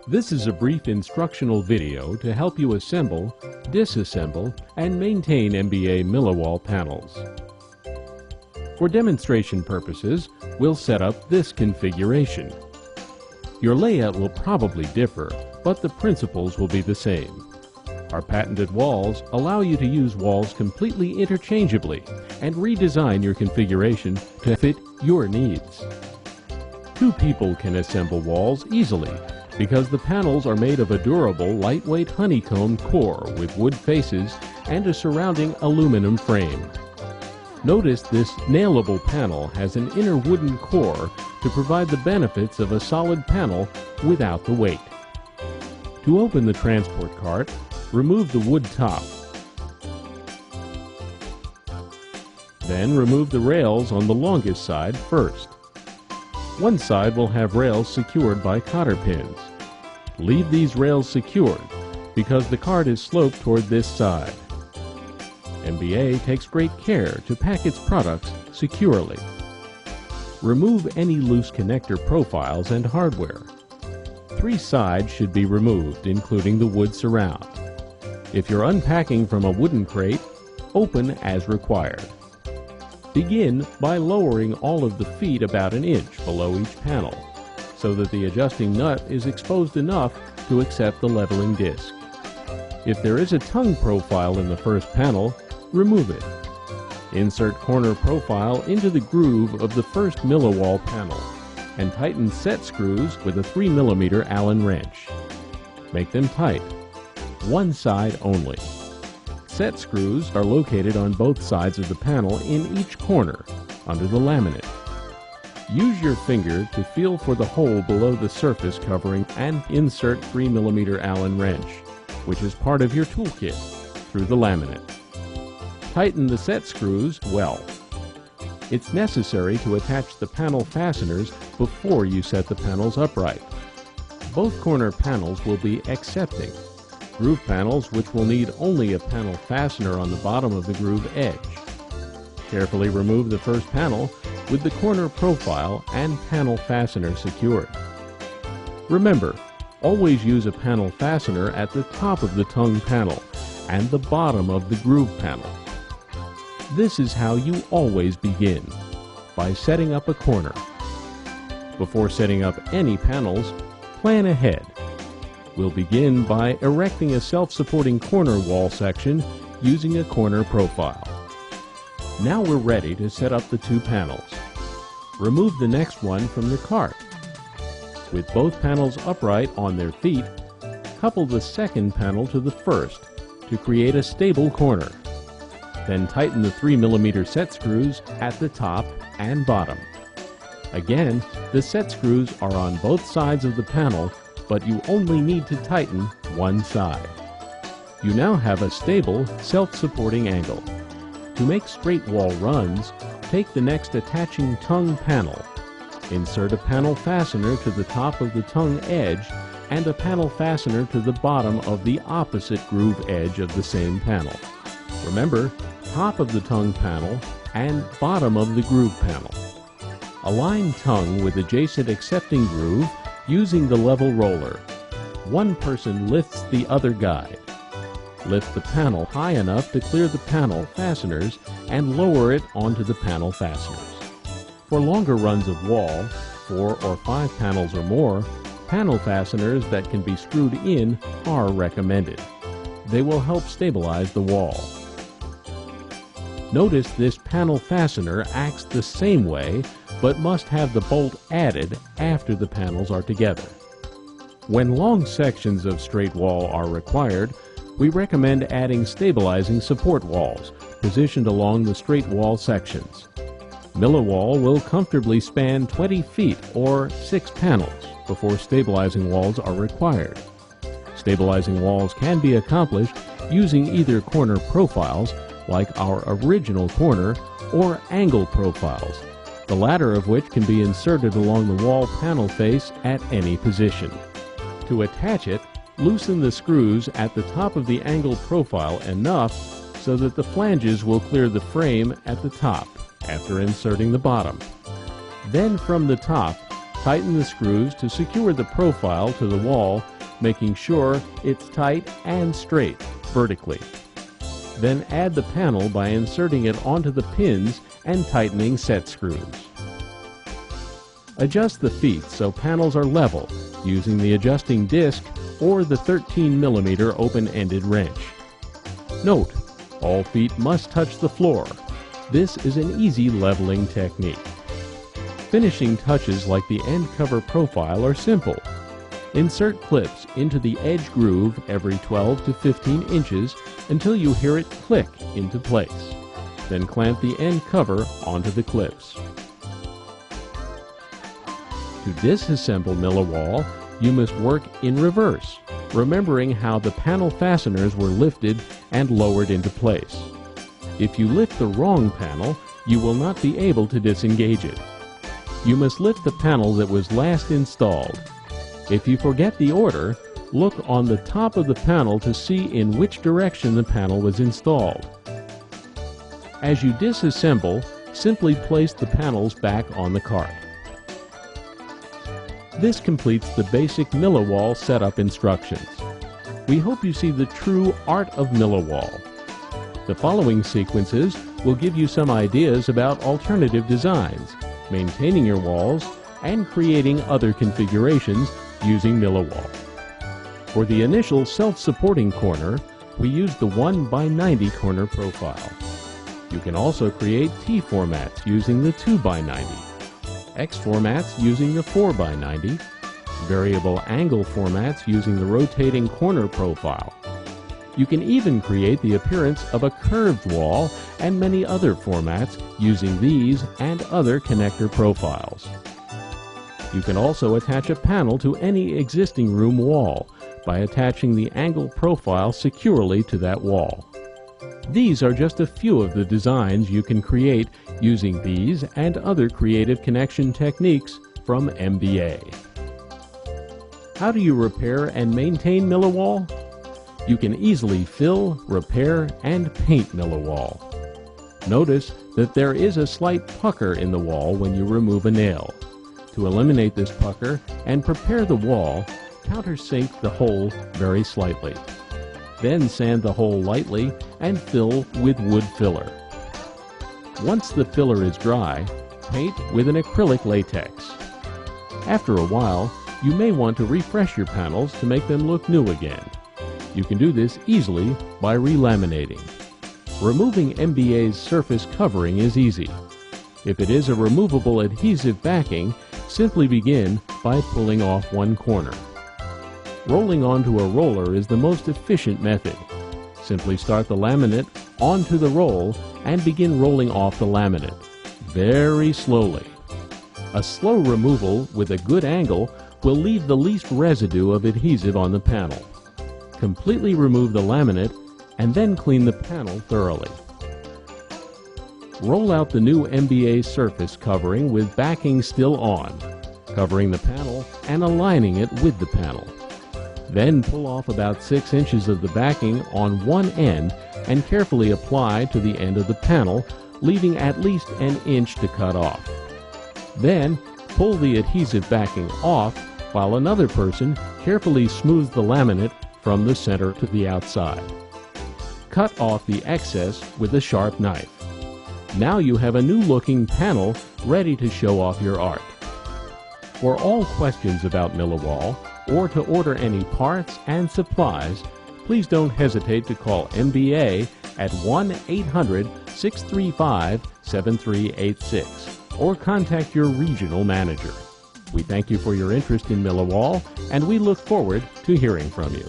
This is a brief instructional video to help you assemble, disassemble, and maintain MBA Mila-wall panels. For demonstration purposes, we'll set up this configuration. Your layout will probably differ, but the principles will be the same. Our patented walls allow you to use walls completely interchangeably and redesign your configuration to fit your needs. Two people can assemble walls easily because the panels are made of a durable, lightweight honeycomb core with wood faces and a surrounding aluminum frame. Notice this nailable panel has an inner wooden core to provide the benefits of a solid panel without the weight. To open the transport cart, remove the wood top. Then remove the rails on the longest side first. One side will have rails secured by cotter pins. Leave these rails secured because the cart is sloped toward this side. MBA takes great care to pack its products securely. Remove any loose connector profiles and hardware. 3 sides should be removed, including the wood surround. If you're unpacking from a wooden crate, open as required. Begin by lowering all of the feet about an inch below each panel, so that the adjusting nut is exposed enough to accept the leveling disc. If there is a tongue profile in the first panel, remove it. Insert corner profile into the groove of the first Mila-wall panel and tighten set screws with a 3 mm Allen wrench. Make them tight, one side only. Set screws are located on both sides of the panel in each corner, under the laminate. Use your finger to feel for the hole below the surface covering and insert 3 mm Allen wrench, which is part of your toolkit, through the laminate. Tighten the set screws well. It's necessary to attach the panel fasteners before you set the panels upright. Both corner panels will be accepting. Groove panels which will need only a panel fastener on the bottom of the groove edge. Carefully remove the first panel with the corner profile and panel fastener secured. Remember, always use a panel fastener at the top of the tongue panel and the bottom of the groove panel. This is how you always begin, by setting up a corner. Before setting up any panels, plan ahead. We'll begin by erecting a self-supporting corner wall section using a corner profile. Now we're ready to set up the 2 panels. Remove the next one from the cart. With both panels upright on their feet, couple the second panel to the first to create a stable corner. Then tighten the 3 mm set screws at the top and bottom. Again, the set screws are on both sides of the panel, but you only need to tighten one side. You now have a stable, self-supporting angle. To make straight wall runs, take the next attaching tongue panel. Insert a panel fastener to the top of the tongue edge and a panel fastener to the bottom of the opposite groove edge of the same panel. Remember, top of the tongue panel and bottom of the groove panel. Align tongue with adjacent accepting groove using the level roller. One person lifts the other guide. Lift the panel high enough to clear the panel fasteners and lower it onto the panel fasteners. For longer runs of wall, 4 or 5 panels or more, panel fasteners that can be screwed in are recommended. They will help stabilize the wall. Notice this panel fastener acts the same way, but must have the bolt added after the panels are together. When long sections of straight wall are required, we recommend adding stabilizing support walls positioned along the straight wall sections. Mila-wall will comfortably span 20 feet or 6 panels before stabilizing walls are required. Stabilizing walls can be accomplished using either corner profiles, like our original corner, or angle profiles, the latter of which can be inserted along the wall panel face at any position. To attach it, loosen the screws at the top of the angle profile enough so that the flanges will clear the frame at the top after inserting the bottom. Then from the top, tighten the screws to secure the profile to the wall making sure it's tight and straight vertically. Then add the panel by inserting it onto the pins and tightening set screws. Adjust the feet so panels are level using the adjusting disc or the 13mm open-ended wrench. Note, all feet must touch the floor. This is an easy leveling technique. Finishing touches like the end cover profile are simple. Insert clips into the edge groove every 12 to 15 inches until you hear it click into place. Then clamp the end cover onto the clips. To disassemble Mila-wall, you must work in reverse, remembering how the panel fasteners were lifted and lowered into place. If you lift the wrong panel, you will not be able to disengage it. You must lift the panel that was last installed. If you forget the order, look on the top of the panel to see in which direction the panel was installed. As you disassemble, simply place the panels back on the cart. This completes the basic Mila-wall setup instructions. We hope you see the true art of Mila-wall. The following sequences will give you some ideas about alternative designs, maintaining your walls, and creating other configurations using Mila-wall. For the initial self-supporting corner, we used the 1x90 corner profile. You can also create T formats using the 2x90. X formats using the 4x90, variable angle formats using the rotating corner profile. You can even create the appearance of a curved wall and many other formats using these and other connector profiles. You can also attach a panel to any existing room wall by attaching the angle profile securely to that wall. These are just a few of the designs you can create using these and other creative connection techniques from MBA. How do you repair and maintain Mila-wall? You can easily fill, repair, and paint Mila-wall. Notice that there is a slight pucker in the wall when you remove a nail. To eliminate this pucker and prepare the wall, countersink the hole very slightly. Then sand the hole lightly and fill with wood filler. Once the filler is dry, paint with an acrylic latex. After a while, you may want to refresh your panels to make them look new again. You can do this easily by relaminating. Removing MBA's surface covering is easy. If it is a removable adhesive backing, simply begin by pulling off one corner. Rolling onto a roller is the most efficient method. Simply start the laminate onto the roll and begin rolling off the laminate, very slowly. A slow removal with a good angle will leave the least residue of adhesive on the panel. Completely remove the laminate and then clean the panel thoroughly. Roll out the new MBA surface covering with backing still on, covering the panel and aligning it with the panel. Then pull off about 6 inches of the backing on one end and carefully apply to the end of the panel, leaving at least an inch to cut off. Then pull the adhesive backing off while another person carefully smooths the laminate from the center to the outside. Cut off the excess with a sharp knife. Now you have a new looking panel ready to show off your art. For all questions about Mila-wall, or to order any parts and supplies, please don't hesitate to call MBA at 1-800-635-7386 or contact your regional manager. We thank you for your interest in Mila-wall, and we look forward to hearing from you.